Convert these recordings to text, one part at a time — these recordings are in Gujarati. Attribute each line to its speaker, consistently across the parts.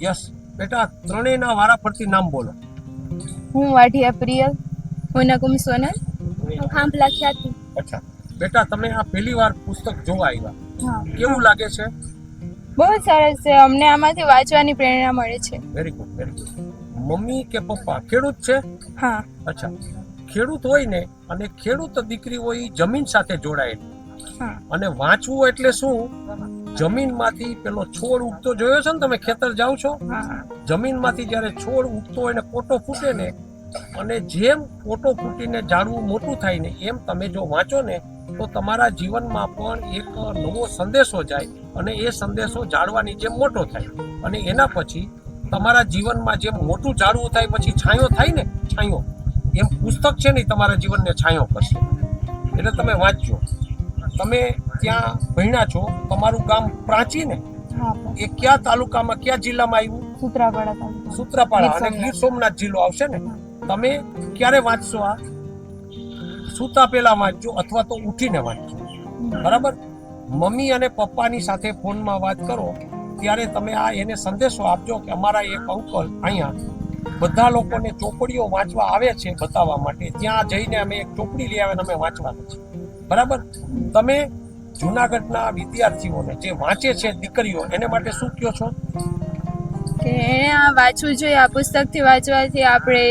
Speaker 1: યસ બેટા, ત્રણેયના વારા ફરતી નામ બોલો.
Speaker 2: હું વાઢિયા પ્રિયલ, હું નકુમ સોનલ, હું ખાંભલા ખ્યાતિ.
Speaker 1: અચ્છા બેટા, તમે આ પહેલી વાર પુસ્તક જોવા આવ્યા,
Speaker 2: હા,
Speaker 1: કેવું લાગે છે?
Speaker 2: બહુ જ સરસ છે. અમને આમાંથી વાંચવાની પ્રેરણા મળે છે.
Speaker 1: Very good, very good. Mummy કે પપ્પા ખેડૂત છે?
Speaker 2: હા.
Speaker 1: અચ્છા, ખેડૂત હોય ને, અને ખેડૂત દીકરી હોય ઈ જમીન સાથે જોડાયેલી.
Speaker 2: હા.
Speaker 1: અને વાંચવું એટલે શું? જમીનમાંથી પેલો છોડ ઉગતો જોયો છે ને, તમે ખેતર જાઓ છો,
Speaker 2: હા.
Speaker 1: જમીનમાંથી જ્યારે છોડ ઉગતો હોય ને પોટો ફૂટે ને, અને જેમ પોટો ફૂટીને ઝાડવું મોટું થાય ને, એમ તમે જો વાંચો ને તો તમારા જીવનમાં પણ એક નવો સંદેશો જાય, અને એ સંદેશો ઝાડવાની જેમ મોટો થાય, અને એના પછી તમારા જીવનમાં જેમ મોટું ઝાડવું થાય પછી છાંયો થાય ને, છાંયો, એમ પુસ્તક છે ને તમારા જીવનને છાંયો કરશે. એટલે તમે વાંચજો. તમે ત્યાં ભણ્યા છો, તમારું ગામ પ્રાચી ને,
Speaker 2: હા.
Speaker 1: એ કયા તાલુકામાં, કયા જિલ્લામાં આવ્યું?
Speaker 2: સૂત્રાપાડા તાલુકા.
Speaker 1: સૂત્રાપાડા, અને ગીર સોમનાથ જિલ્લો આવશે ને. તમે ક્યારે વાંચશો? આ સૂતા પહેલા વાંચજો, અથવા તો ઉઠીને વાંચજો. બરાબર? મમ્મી અને પપ્પાની સાથે ફોનમાં વાત કરો ત્યારે તમે આ એને સંદેશો આપજો કે અમારા એક અંકલ અહીંયા બધા લોકોને ચોપડીઓ વાંચવા આવે છે બતાવવા માટે, ત્યાં જઈને અમે એક ચોપડી લઈ આવીને અમે વાંચવાનું છે. બરાબર? તમે જુનાગઢના વિદ્યાર્થીઓને જે વાંચે છે દીકરીઓ, એને માટે શું કહો છો?
Speaker 2: કે એને આ વાંચવું જોઈએ. આ પુસ્તકથી વાંચવાથી આપણે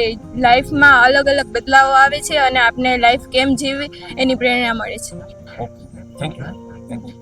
Speaker 2: લાઈફમાં અલગ અલગ બદલાવો આવે છે, અને આપણે લાઈફ કેમ જીવવી એની પ્રેરણા મળે છે.
Speaker 1: Okay, thank you. Thank you.